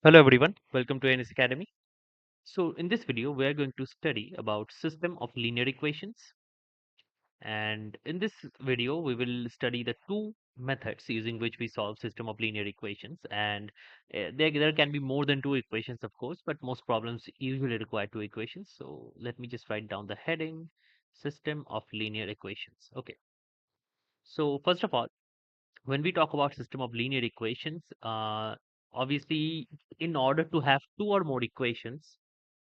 Hello everyone, welcome to NS Academy. So in this video, we are going to study about system of linear equations. And in this video, we will study the two methods using which we solve system of linear equations. And there can be more than two equations, of course, but most problems usually require two equations. So let me just write down the heading, system of linear equations. Okay. So first of all, when we talk about system of linear equations, obviously in order to have two or more equations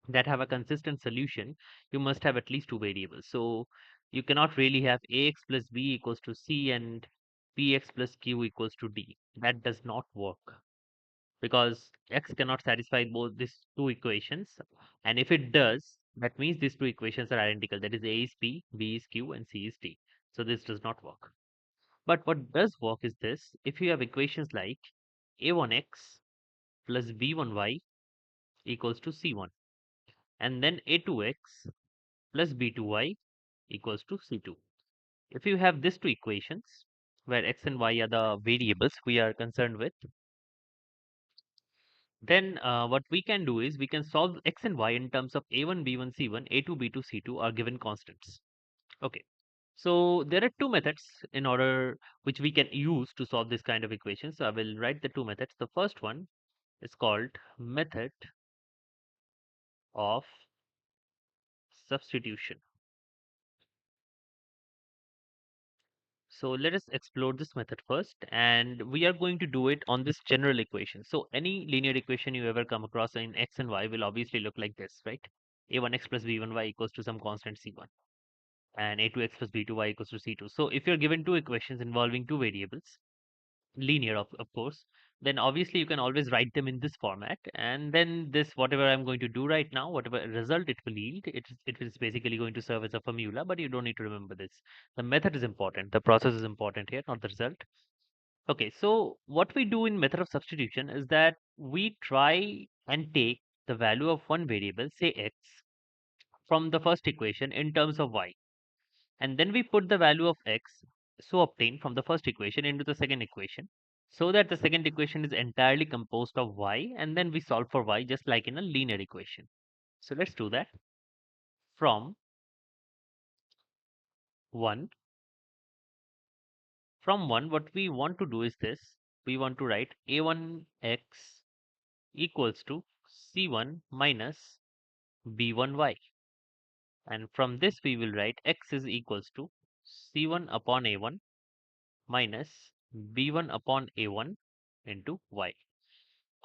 that have a consistent solution, you must have at least two variables. So you cannot really have ax plus b equals to c and bx plus q equals to d. That does not work because x cannot satisfy both these two equations. And if it does, that means these two equations are identical. That is a is b, b is q, and c is d. So this does not work. But what does work is this. If you have equations like a1x plus b1y equals to c1, and then a2x plus b2y equals to c2. If you have these two equations where x and y are the variables we are concerned with, then what we can do is we can solve x and y in terms of a1, b1, c1, a2, b2, c2 are given constants. Okay. So there are two methods in order which we can use to solve this kind of equation. So I will write the two methods. The first one is called method of substitution. So let us explore this method first, and we are going to do it on this general equation. So any linear equation you ever come across in x and y will obviously look like this, right? A1x plus b1y equals to some constant c1, and a2x plus b2y equals to c2. So if you're given two equations involving two variables, linear of course, then obviously you can always write them in this format, and then this whatever I'm going to do right now, whatever result it will yield, it is basically going to serve as a formula, but you don't need to remember this. The method is important, the process is important here, not the result. Okay, so what we do in method of substitution is that we try and take the value of one variable, say x, from the first equation in terms of y, and then we put the value of x so obtained from the first equation into the second equation, so that the second equation is entirely composed of y, and then we solve for y just like in a linear equation. So let's do that. From 1, what we want to do is this. We want to write a1x equals to c1 minus b1y, and from this we will write x is equals to c1 upon a1 minus b1 upon a1 into y.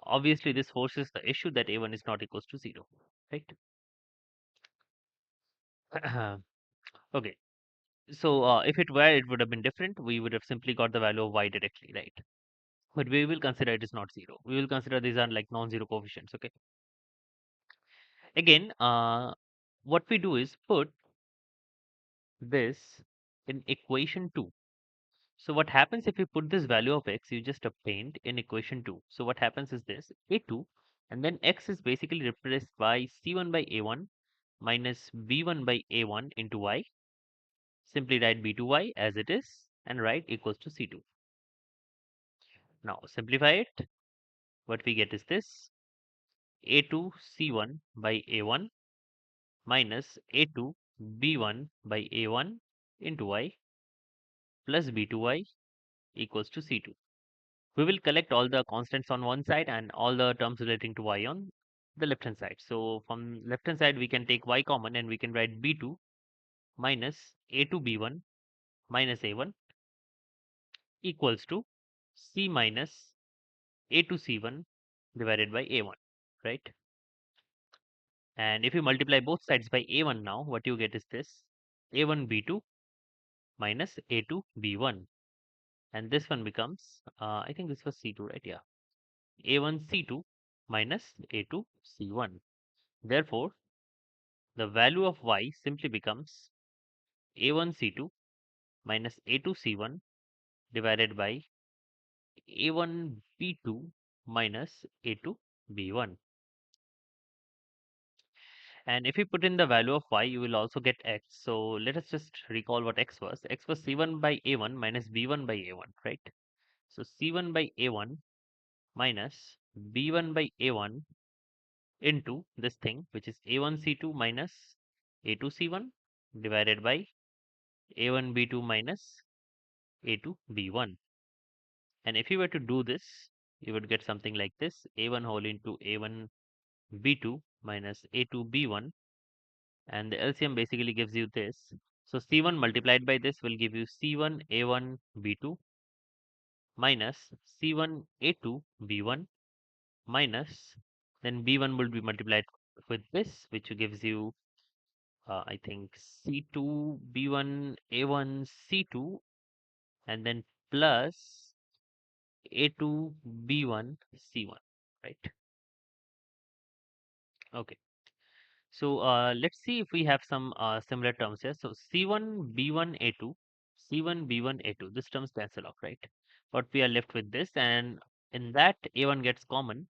Obviously this forces the issue that a1 is not equals to 0, right? Okay, so if it were, it would have been different. We would have simply got the value of y directly, right? But we will consider it is not 0. We will consider these are like non-zero coefficients. Okay, again, what we do is put this in equation 2. So what happens if you put this value of x you just obtained in equation 2? So what happens is this a2, and then x is basically replaced by c1 by a1 minus b1 by a1 into y. Simply write b2y as it is and write equals to c2. Now simplify it. What we get is this a2 c1 by a1 minus a2 b1 by a1 into y plus b2y equals to c2. We will collect all the constants on one side and all the terms relating to y on the left hand side. So from left hand side we can take y common and we can write b2 minus a2 b1 minus a1 equals to c minus a2 c1 divided by a1, right? And if you multiply both sides by a1 now, what you get is this a1 b2 minus a2 b1, and this one becomes I think this was c2, right? Yeah, a1 c2 minus a2 c1. Therefore the value of y simply becomes a1 c2 minus a2 c1 divided by a1 b2 minus a2 b1. And if you put in the value of y, you will also get x. So let us just recall what x was. X was c1 by a1 minus b1 by a1, right? So c1 by a1 minus b1 by a1 into this thing, which is a1c2 minus a2c1 divided by a1b2 minus a2b1. And if you were to do this, you would get something like this: a1 whole into a1b2 minus a2b1, and the LCM basically gives you this. So C1 multiplied by this will give you C1 A1 B2 minus C1 A2 B1 minus, then B1 will be multiplied with this, which gives you I think C2 B1 A1 C2, and then plus A2 B1 C1, right? Okay. So let's see if we have some similar terms here. So C1 B1 A2, C1 B1 A2, this terms cancel off, right? But we are left with this, and in that A1 gets common.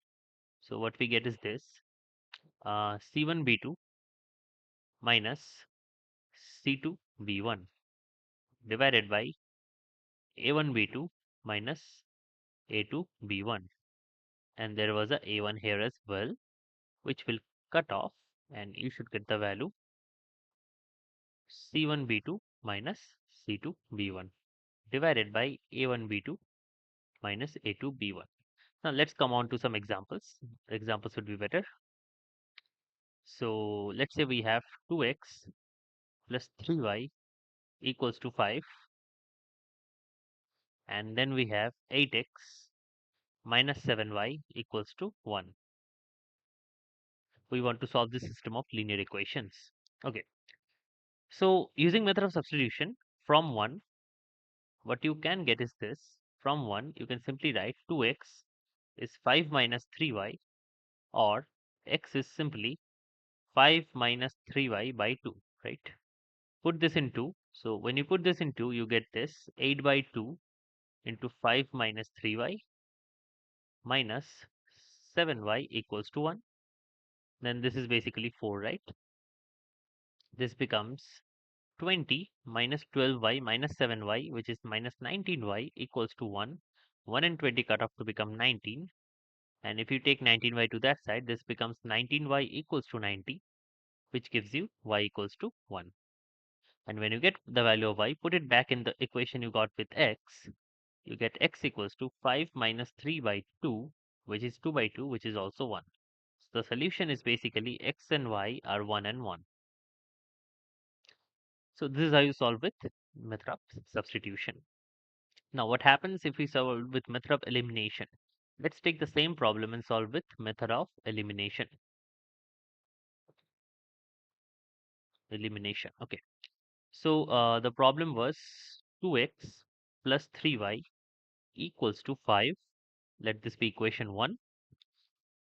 So what we get is this: C1 B2 minus C2 B1 divided by A1 B2 minus A2 B1. And there was a A1 here as well, which will cut off, and you should get the value C1 B2 minus C2 B1 divided by A1 B2 minus A2 B1. Now let's come on to some examples. Examples would be better. So let's say we have 2x plus 3y equals to 5, and then we have 8x minus 7y equals to 1. We want to solve this system of linear equations. Okay. So using method of substitution from 1, what you can get is this. From 1, you can simply write 2x is 5 minus 3y, or x is simply 5 minus 3y by 2, right? Put this in 2. So when you put this in 2, you get this 8 by 2 into 5 minus 3y minus 7y equals to 1. Then this is basically 4, right? This becomes 20 minus 12y minus 7y, which is minus 19y equals to 1. 1 and 20 cut off to become 19. And if you take 19y to that side, this becomes 19y equals to 90, which gives you y equals to 1. And when you get the value of y, put it back in the equation you got with x. You get x equals to 5 minus 3 by 2, which is 2 by 2, which is also 1. So the solution is basically x and y are 1 and 1. So this is how you solve with method of substitution. Now what happens if we solve with method of elimination? Let's take the same problem and solve with method of elimination. Elimination. Okay. So the problem was 2x plus 3y equals to 5. Let this be equation 1.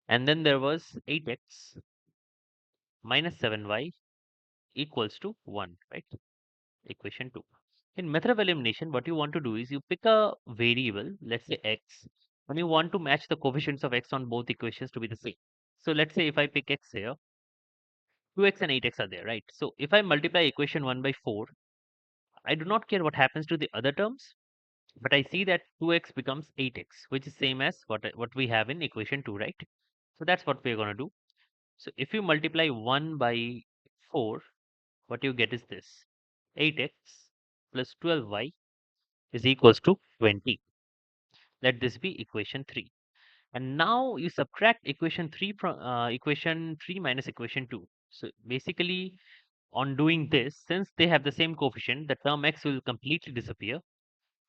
And then there was 8x minus 7y equals to 1, right? Equation 2. In method of elimination, what you want to do is you pick a variable, let's say x, and you want to match the coefficients of x on both equations to be the same. So let's say if I pick x here, 2x and 8x are there, right? So if I multiply equation 1 by 4, I do not care what happens to the other terms, but I see that 2x becomes 8x, which is same as what we have in equation 2, right? So that's what we're going to do. So if you multiply 1 by 4, what you get is this: 8x plus 12y is equals to 20. Let this be equation 3. And now you subtract equation 3 from equation 3 minus equation 2. So basically, on doing this, since they have the same coefficient, the term x will completely disappear.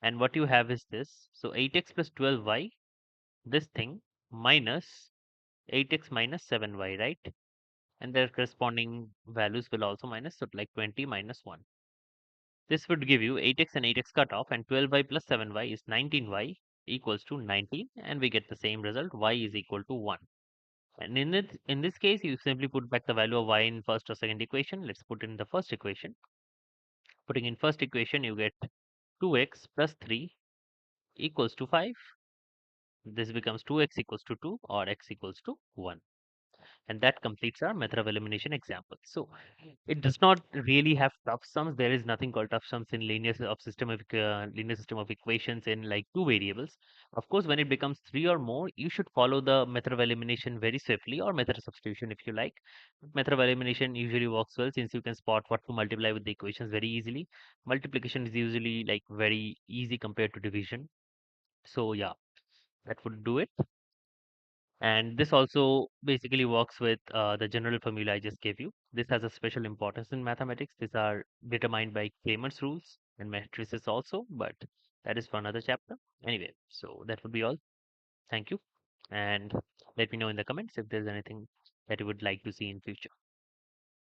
And what you have is this. So 8x plus 12y, this thing, minus 8x minus 7y, right? And their corresponding values will also minus, so like 20 minus 1. This would give you 8x and 8x cut off, and 12y plus 7y is 19y equals to 19, and we get the same result: y is equal to 1. And in this case, you simply put back the value of y in first or second equation. Let's put in the first equation. Putting in first equation, you get 2x plus 3 equals to 5. This becomes 2x equals to 2, or x equals to 1. And that completes our method of elimination example. So it does not really have tough sums. There is nothing called tough sums in linear system of equations in like two variables. Of course, when it becomes three or more, you should follow the method of elimination very swiftly, or method of substitution if you like. Method of elimination usually works well since you can spot what to multiply with the equations very easily. Multiplication is usually like very easy compared to division. So yeah, that would do it. And this also basically works with the general formula I just gave you. This has a special importance in mathematics. These are determined by Cramer's rules and matrices also, but that is for another chapter. Anyway, so that would be all. Thank you. And let me know in the comments if there's anything that you would like to see in future.